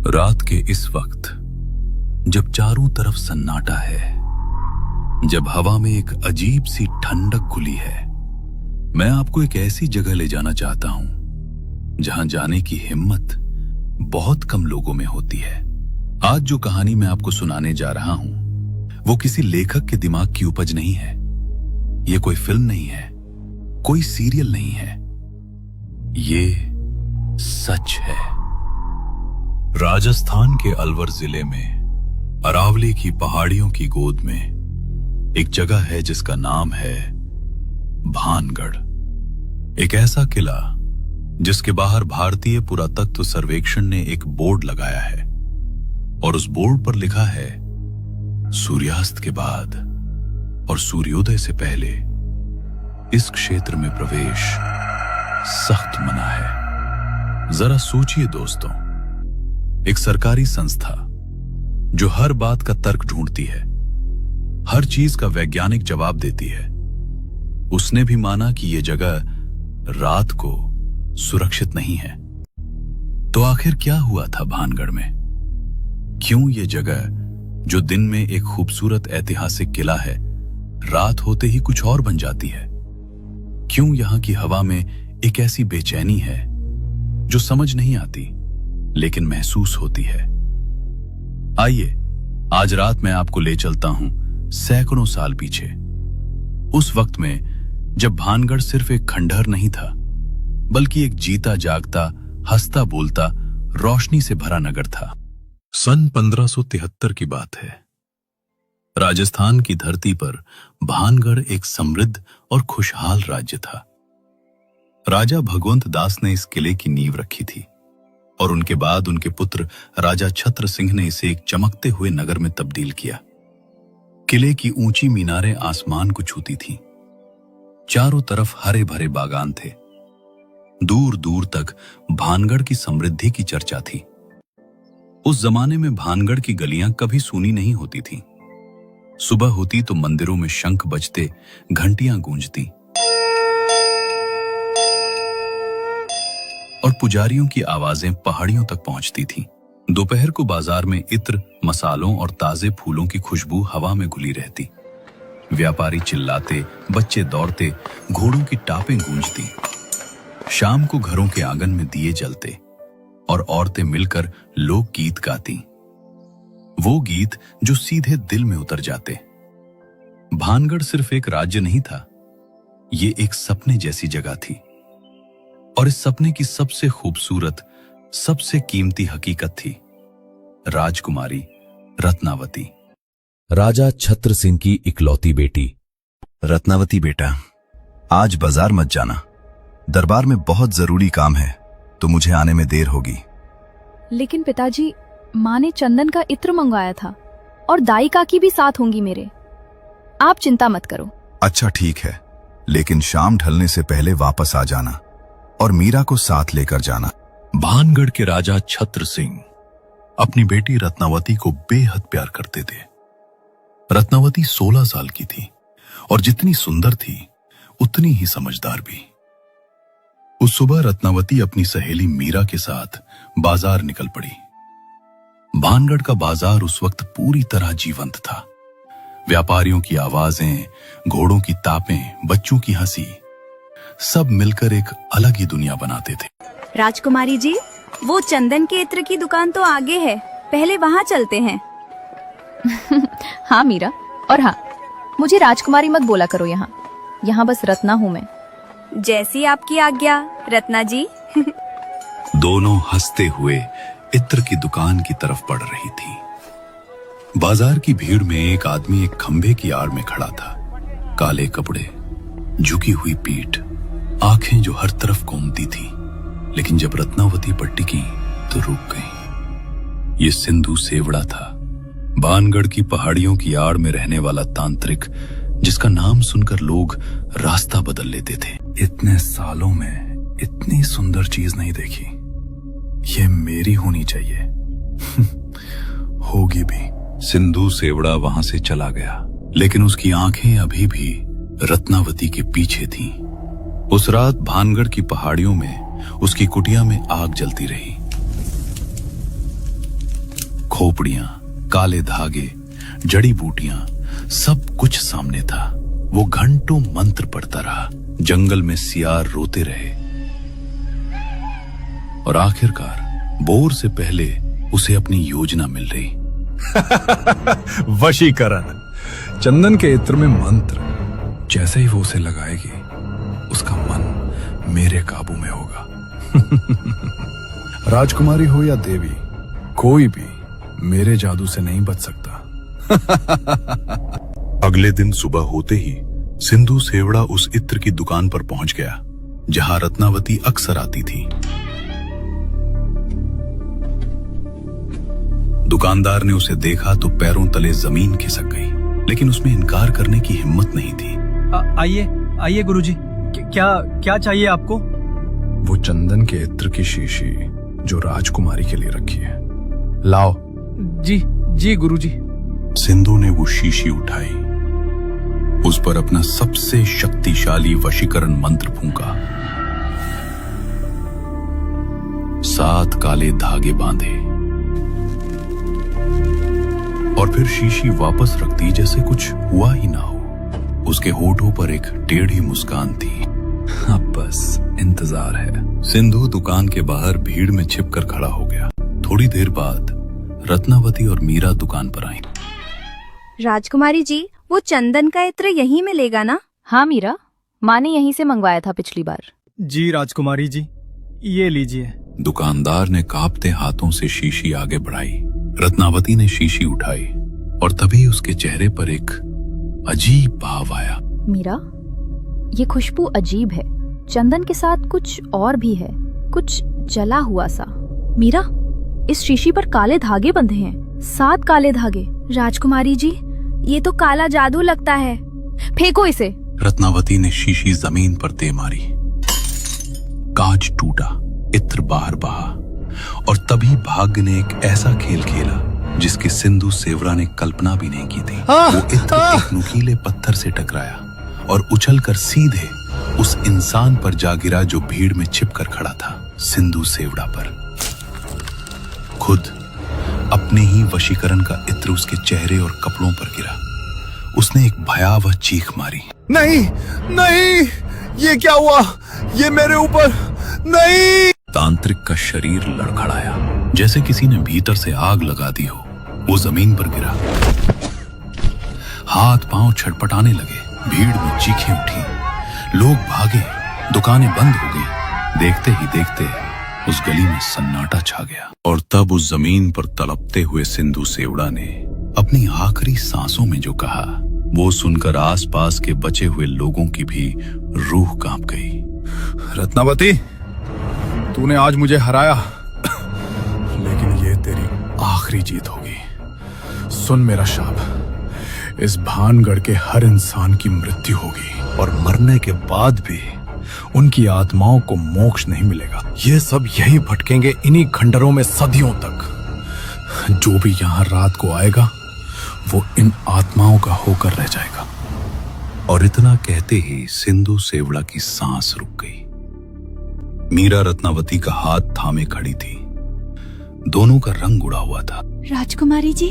रात के इस वक्त जब चारों तरफ सन्नाटा है, जब हवा में एक अजीब सी ठंडक घुली है, मैं आपको एक ऐसी जगह ले जाना चाहता हूं जहां जाने की हिम्मत बहुत कम लोगों में होती है। आज जो कहानी मैं आपको सुनाने जा रहा हूं वो किसी लेखक के दिमाग की उपज नहीं है। ये कोई फिल्म नहीं है, कोई सीरियल नहीं है, ये सच है। राजस्थान के अलवर जिले में अरावली की पहाड़ियों की गोद में एक जगह है जिसका नाम है भानगढ़। एक ऐसा किला जिसके बाहर भारतीय पुरातत्व सर्वेक्षण ने एक बोर्ड लगाया है और उस बोर्ड पर लिखा है सूर्यास्त के बाद और सूर्योदय से पहले इस क्षेत्र में प्रवेश सख्त मना है। जरा सोचिए दोस्तों, एक सरकारी संस्था जो हर बात का तर्क ढूंढती है, हर चीज का वैज्ञानिक जवाब देती है, उसने भी माना कि यह जगह रात को सुरक्षित नहीं है। तो आखिर क्या हुआ था भानगढ़ में? क्यों यह जगह जो दिन में एक खूबसूरत ऐतिहासिक किला है, रात होते ही कुछ और बन जाती है? क्यों यहां की हवा में एक ऐसी बेचैनी है जो समझ नहीं आती लेकिन महसूस होती है? आइए आज रात मैं आपको ले चलता हूं सैकड़ों साल पीछे, उस वक्त में जब भानगढ़ सिर्फ एक खंडहर नहीं था बल्कि एक जीता जागता, हंसता बोलता, रोशनी से भरा नगर था। सन 1573 की बात है। राजस्थान की धरती पर भानगढ़ एक समृद्ध और खुशहाल राज्य था। राजा भगवंत दास ने इस किले की नींव रखी थी और उनके बाद उनके पुत्र राजा छत्र सिंह ने इसे एक चमकते हुए नगर में तब्दील किया। किले की ऊंची मीनारें आसमान को छूती थीं। चारों तरफ हरे भरे बागान थे। दूर दूर तक भानगढ़ की समृद्धि की चर्चा थी। उस जमाने में भानगढ़ की गलियां कभी सूनी नहीं होती थीं। सुबह होती तो मंदिरों में शंख बजते, घंटियां गूंजती और पुजारियों की आवाजें पहाड़ियों तक पहुंचती थीं। दोपहर को बाजार में इत्र, मसालों और ताजे फूलों की खुशबू हवा में घुली रहती। व्यापारी चिल्लाते, बच्चे दौड़ते, घोड़ों की टापें गूंजती। शाम को घरों के आंगन में दिए जलते और औरतें मिलकर लोक गीत गाती, वो गीत जो सीधे दिल में उतर जाते। भानगढ़ सिर्फ एक राज्य नहीं था, ये एक सपने जैसी जगह थी और इस सपने की सबसे खूबसूरत, सबसे कीमती हकीकत थी राजकुमारी रत्नावती। राजा छत्र सिंह की इकलौती बेटी। रत्नावती बेटा, आज बाजार मत जाना, दरबार में बहुत जरूरी काम है तो मुझे आने में देर होगी। लेकिन पिताजी, माँ ने चंदन का इत्र मंगवाया था और दाई काकी भी साथ होंगी मेरे। आप चिंता मत करो। अच्छा ठीक है, लेकिन शाम ढलने से पहले वापस आ जाना और मीरा को साथ लेकर जाना। भानगढ़ के राजा छत्र सिंह अपनी बेटी रत्नावती को बेहद प्यार करते थे। रत्नावती 16 साल की थी और जितनी सुंदर थी उतनी ही समझदार भी। उस सुबह रत्नावती अपनी सहेली मीरा के साथ बाजार निकल पड़ी। भानगढ़ का बाजार उस वक्त पूरी तरह जीवंत था। व्यापारियों की आवाजें, घोड़ों की तापें, बच्चों की हंसी, सब मिलकर एक अलग ही दुनिया बनाते थे। राजकुमारी जी, वो चंदन के इत्र की दुकान तो आगे है, पहले वहाँ चलते हैं। हाँ मीरा, और हाँ, मुझे राजकुमारी मत बोला करो। यहाँ बस रत्ना हूँ मैं। जैसी आपकी आज्ञा रत्ना जी। दोनों हंसते हुए इत्र की दुकान की तरफ बढ़ रही थी। बाजार की भीड़ में एक आदमी एक खंभे की आड़ में खड़ा था। काले कपड़े, झुकी हुई पीठ, आंखें जो हर तरफ घूमती थी। लेकिन जब रत्नावती पर टिकी तो रुक गई। ये सिंधु सेवड़ा था, भानगढ़ की पहाड़ियों की आड़ में रहने वाला तांत्रिक, जिसका नाम सुनकर लोग रास्ता बदल लेते थे। इतने सालों में इतनी सुंदर चीज नहीं देखी, ये मेरी होनी चाहिए। होगी भी। सिंधु सेवड़ा वहां से चला गया, लेकिन उसकी आंखें अभी भी रत्नावती के पीछे थीं। उस रात भानगढ़ की पहाड़ियों में उसकी कुटिया में आग जलती रही। खोपड़ियां, काले धागे, जड़ी बूटियां, सब कुछ सामने था। वो घंटों मंत्र पढ़ता रहा। जंगल में सियार रोते रहे और आखिरकार बोर से पहले उसे अपनी योजना मिल रही। वशीकरण। चंदन के इत्र में मंत्र, जैसे ही वो उसे लगाएगी उसका मन मेरे काबू में होगा। राजकुमारी हो या देवी, कोई भी मेरे जादू से नहीं बच सकता। अगले दिन सुबह होते ही सिंधु सेवड़ा उस इत्र की दुकान पर पहुंच गया जहां रत्नावती अक्सर आती थी। दुकानदार ने उसे देखा तो पैरों तले जमीन खिसक गई, लेकिन उसमें इनकार करने की हिम्मत नहीं थी। आइए आइए गुरुजी, क्या चाहिए आपको? वो चंदन के इत्र की शीशी जो राजकुमारी के लिए रखी है, लाओ। जी गुरुजी। सिंधु ने वो शीशी उठाई, उस पर अपना सबसे शक्तिशाली वशीकरण मंत्र फूंका, 7 काले धागे बांधे और फिर शीशी वापस रख दी जैसे कुछ हुआ ही ना हो। उसके होठों पर एक टेढ़ी मुस्कान थी। अब बस इंतजार है। सिंधु दुकान के बाहर भीड़ में छिपकर खड़ा हो गया। थोड़ी देर बाद रत्नावती और मीरा दुकान पर आई। राजकुमारी जी, वो चंदन का इत्र यहीं मिलेगा ना? हाँ मीरा, माँ ने यहीं से मंगवाया था पिछली बार। जी राजकुमारी जी, ये लीजिए। दुकानदार ने कांपते हाथों से शीशी आगे बढ़ाई। रत्नावती ने शीशी उठाई और तभी उसके चेहरे पर एक अजीब भाव आया। मीरा, ये खुशबू अजीब है। चंदन के साथ कुछ और भी है, कुछ जला हुआ सा। मीरा, इस शीशी पर काले धागे बंधे हैं, 7 काले धागे। राजकुमारी जी, ये तो काला जादू लगता है। फेंको इसे। रत्नावती ने शीशी जमीन पर दे मारी। कांच टूटा, इत्र बाहर बहा और तभी भाग्य ने एक ऐसा खेल खेला जिसकी सिंधु सेवड़ा ने कल्पना भी नहीं की थी। वो इत्र एक नुकीले पत्थर से टकराया और उछलकर सीधे उस इंसान पर जा गिरा जो भीड़ में छिपकर खड़ा था, सिंधु सेवड़ा पर। खुद अपने ही वशीकरण का इत्र उसके चेहरे और कपड़ों पर गिरा। उसने एक भयावह चीख मारी। नहीं नहीं, ये क्या हुआ? ये मेरे ऊपर नहीं। तांत्रिक का शरीर लड़खड़ाया, जैसे किसी ने भीतर से आग लगा दी हो। वो जमीन पर गिरा, हाथ पांव छटपटाने लगे, भीड़ में चीखें उठी, लोग भागे, दुकानें बंद हो गई। देखते ही देखते उस गली में सन्नाटा छा गया और तब उस जमीन पर तड़पते हुए सिंधु सेवड़ा ने अपनी आखिरी सांसों में जो कहा, वो सुनकर आसपास के बचे हुए लोगों की भी रूह कांप गई। रत्नावती, तूने आज मुझे हराया, लेकिन ये तेरी आखिरी जीत होगी। सुन मेरा शाप, इस भानगढ़ के हर इंसान की मृत्यु होगी और मरने के बाद भी उनकी आत्माओं को मोक्ष नहीं मिलेगा। ये सब यही भटकेंगे इन्हीं खंडरों में सदियों तक। जो भी यहाँ रात को आएगा वो इन आत्माओं का होकर रह जाएगा। और इतना कहते ही सिंधु सेवड़ा की सांस रुक गई। मीरा रत्नावती का हाथ थामे खड़ी थी। दोनों का रंग उड़ा हुआ था। राजकुमारी जी,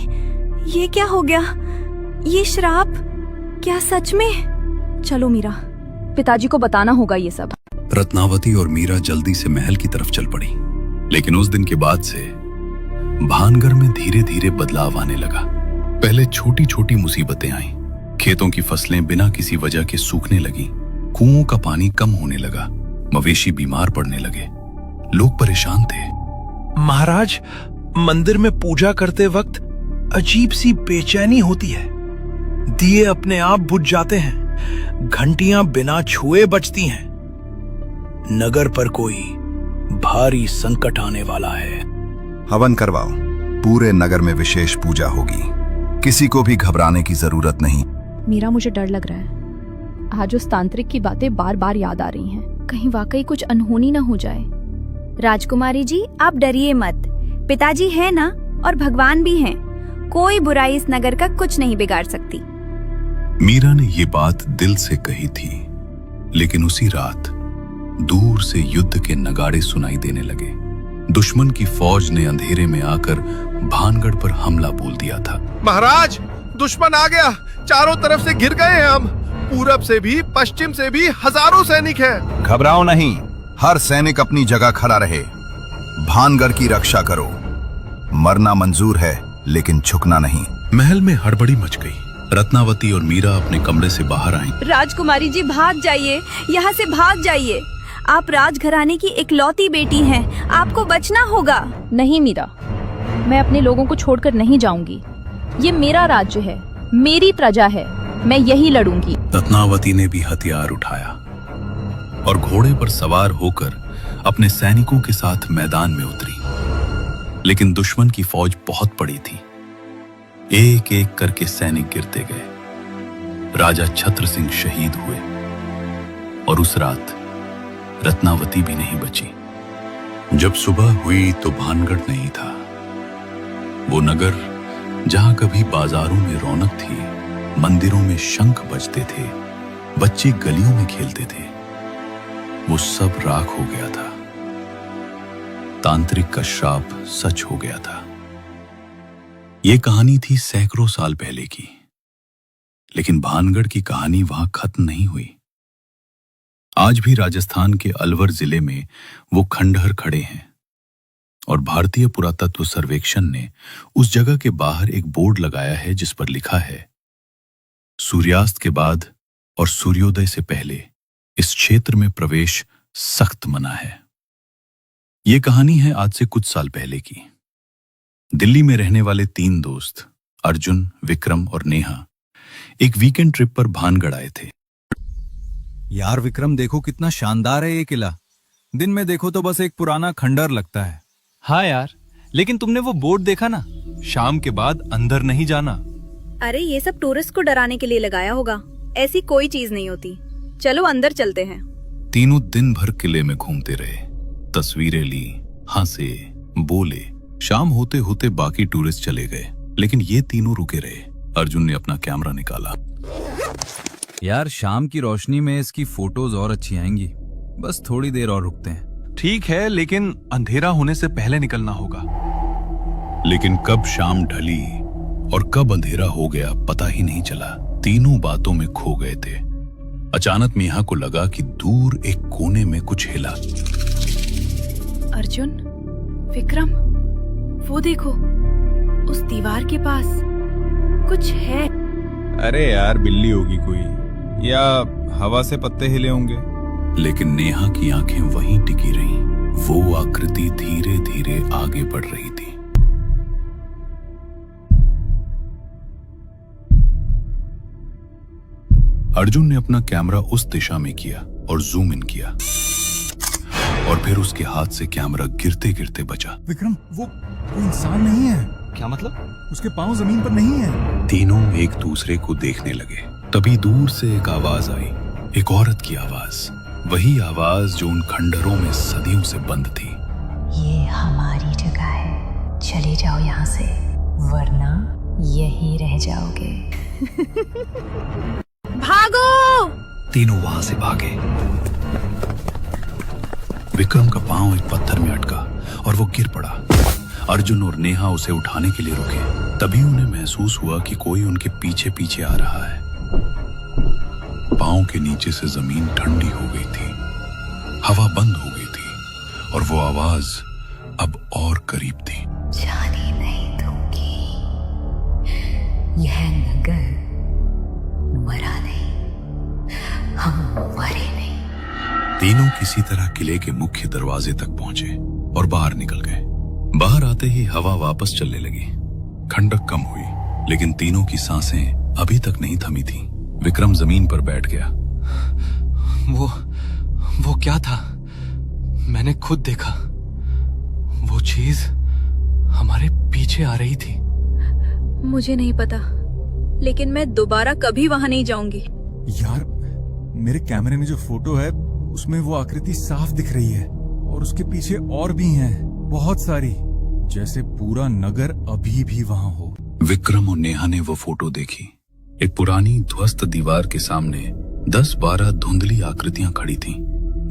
ये क्या हो गया? ये श्राप क्या सच में? चलो मीरा, पिताजी को बताना होगा ये सब। रत्नावती और मीरा जल्दी से महल की तरफ चल पड़ी। लेकिन उस दिन के बाद से भानगढ़ में धीरे धीरे बदलाव आने लगा। पहले छोटी छोटी मुसीबतें आईं। खेतों की फसलें बिना किसी वजह के सूखने लगी, कुओं का पानी कम होने लगा, मवेशी बीमार पड़ने लगे, लोग परेशान थे। महाराज, मंदिर में पूजा करते वक्त अजीब सी बेचैनी होती है। दिए अपने आप बुझ जाते हैं, घंटियां बिना छुए बजती हैं। नगर पर कोई भारी संकट आने वाला है। हवन करवाओ, पूरे नगर में विशेष पूजा होगी। किसी को भी घबराने की जरूरत नहीं। मीरा, मुझे डर लग रहा है। आज उस तांत्रिक की बातें बार बार याद आ रही हैं। कहीं वाकई कुछ अनहोनी ना हो जाए। राजकुमारी जी, आप डरिए मत। पिताजी है ना, और भगवान भी हैं। कोई बुराई इस नगर का कुछ नहीं बिगाड़ सकती। मीरा ने ये बात दिल से कही थी, लेकिन उसी रात दूर से युद्ध के नगाड़े सुनाई देने लगे। दुश्मन की फौज ने अंधेरे में आकर भानगढ़ पर हमला बोल दिया था। महाराज, दुश्मन आ गया। चारों तरफ से घिर गए हैं हम। पूरब से भी पश्चिम से भी हजारों सैनिक हैं। घबराओ नहीं, हर सैनिक अपनी जगह खड़ा रहे। भानगढ़ की रक्षा करो। मरना मंजूर है लेकिन झुकना नहीं। महल में हड़बड़ी मच गई। रत्नावती और मीरा अपने कमरे से बाहर आईं। राजकुमारी जी भाग जाइए, यहाँ से भाग जाइए। आप राजघराने की इकलौती बेटी हैं, आपको बचना होगा। नहीं मीरा, मैं अपने लोगों को छोड़कर नहीं जाऊंगी। ये मेरा राज्य है, मेरी प्रजा है, मैं यही लड़ूंगी। रत्नावती ने भी हथियार उठाया और घोड़े पर सवार होकर अपने सैनिकों के साथ मैदान में उतरी। लेकिन दुश्मन की फौज बहुत बड़ी थी। एक एक करके सैनिक गिरते गए। राजा छत्र सिंह शहीद हुए और उस रात रत्नावती भी नहीं बची। जब सुबह हुई तो भानगढ़ नहीं था। वो नगर जहां कभी बाजारों में रौनक थी, मंदिरों में शंख बजते थे, बच्चे गलियों में खेलते थे, वो सब राख हो गया था। तांत्रिक का श्राप सच हो गया था। ये कहानी थी सैकड़ों साल पहले की, लेकिन भानगढ़ की कहानी वहां खत्म नहीं हुई। आज भी राजस्थान के अलवर जिले में वो खंडहर खड़े हैं और भारतीय पुरातत्व सर्वेक्षण ने उस जगह के बाहर एक बोर्ड लगाया है जिस पर लिखा है, सूर्यास्त के बाद और सूर्योदय से पहले इस क्षेत्र में प्रवेश सख्त मना है। ये कहानी है आज से कुछ साल पहले की। दिल्ली में रहने वाले 3 दोस्त अर्जुन, विक्रम और नेहा एक वीकेंड ट्रिप पर भानगढ़ आए थे। यार विक्रम, देखो कितना शानदार है ये किला। दिन में देखो तो बस एक पुराना खंडहर लगता है। हाँ यार, लेकिन तुमने वो बोर्ड देखा ना, शाम के बाद अंदर नहीं जाना। अरे ये सब टूरिस्ट को डराने के लिए लगाया होगा, ऐसी कोई चीज नहीं होती। चलो अंदर चलते हैं। तीनों दिन भर किले में घूमते रहे, तस्वीरें ली, हंसे, बोले। शाम होते होते बाकी टूरिस्ट चले गए, लेकिन ये तीनों रुके रहे। अर्जुन ने अपना कैमरा निकाला। यार शाम की रोशनी में इसकी फोटोज और अच्छी आएंगी। बस थोड़ी देर और रुकते हैं। ठीक है, लेकिन अंधेरा होने से पहले निकलना होगा। लेकिन कब शाम ढली और कब अंधेरा हो गया पता ही नहीं चला। तीनों बातों में खो गए थे। अचानक मीहा को लगा कि दूर एक कोने में कुछ हिला। अर्जुन, विक्रम, वो देखो, उस दीवार के पास कुछ है। अरे यार बिल्ली होगी कोई, या हवा से पत्ते हिले होंगे। लेकिन नेहा की आंखें वहीं टिकी रहीं। वो आकृति धीरे धीरे आगे बढ़ रही थी। अर्जुन ने अपना कैमरा उस दिशा में किया और जूम इन किया, और फिर उसके हाथ से कैमरा गिरते गिरते बचा। विक्रम, वो इंसान नहीं है। क्या मतलब? उसके पांव जमीन पर नहीं है। तीनों एक दूसरे को देखने लगे। तभी दूर से एक आवाज आई, एक औरत की आवाज। वही आवाज जो उन खंडहरों में सदियों से बंद थी। ये हमारी जगह है, चले जाओ यहाँ से, वरना यही रह जाओगे। भागो! तीनों वहां से भागे। विक्रम का पांव एक पत्थर में अटका और वो गिर पड़ा। अर्जुन और नेहा उसे उठाने के लिए रुके। तभी उन्हें महसूस हुआ कि कोई उनके पीछे पीछे आ रहा है। पांव के नीचे से जमीन ठंडी हो गई थी, हवा बंद हो गई थी और वो आवाज अब और करीब थी। जाने नहीं दूंगी, यह नगर मरा नहीं, हम मरे नहीं। तीनों किसी तरह किले के मुख्य दरवाजे तक पहुंचे और बाहर निकल गए। बाहर आते ही हवा वापस चलने लगी। ठंडक कम हुई, लेकिन तीनों की सांसें अभी तक नहीं थमी थीं। विक्रम जमीन पर बैठ गया। वो क्या था? मैंने खुद देखा। वो चीज हमारे पीछे आ रही थी। मुझे नहीं पता, लेकिन मैं दोबारा कभी वहां नहीं जाऊंगी। यार, मेरे कैमरे में जो फोटो है उसमें वो आकृति साफ दिख रही है, और उसके पीछे और भी हैं, बहुत सारी, जैसे पूरा नगर अभी भी वहां हो। विक्रम और नेहा ने वो फोटो देखी। एक पुरानी ध्वस्त दीवार के सामने 10-12 धुंधली आकृतियां खड़ी थीं।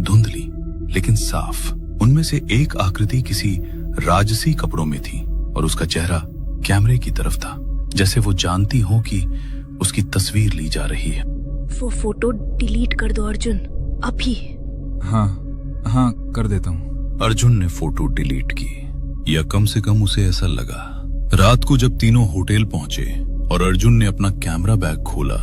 धुंधली लेकिन साफ। उनमें से एक आकृति किसी राजसी कपड़ों में थी और उसका चेहरा कैमरे की तरफ था, जैसे वो जानती हो कि उसकी तस्वीर ली जा रही है। वो फोटो डिलीट कर दो अर्जुन, अभी। हाँ कर देता हूँ। अर्जुन ने फोटो डिलीट की, या कम से कम उसे ऐसा लगा। रात को जब तीनों होटल पहुंचे और अर्जुन ने अपना कैमरा बैग खोला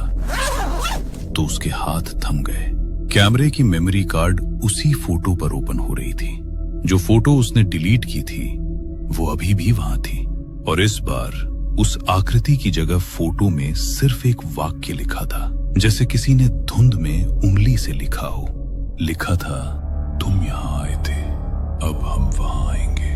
तो उसके हाथ थम गए। कैमरे की मेमोरी कार्ड उसी फोटो पर ओपन हो रही थी। जो फोटो उसने डिलीट की थी वो अभी भी वहां थी, और इस बार उस आकृति की जगह फोटो में सिर्फ एक वाक्य लिखा था, जैसे किसी ने धुंध में उंगली से लिखा हो। लिखा था, तुम यहां आए थे, अब हम वहां आएंगे।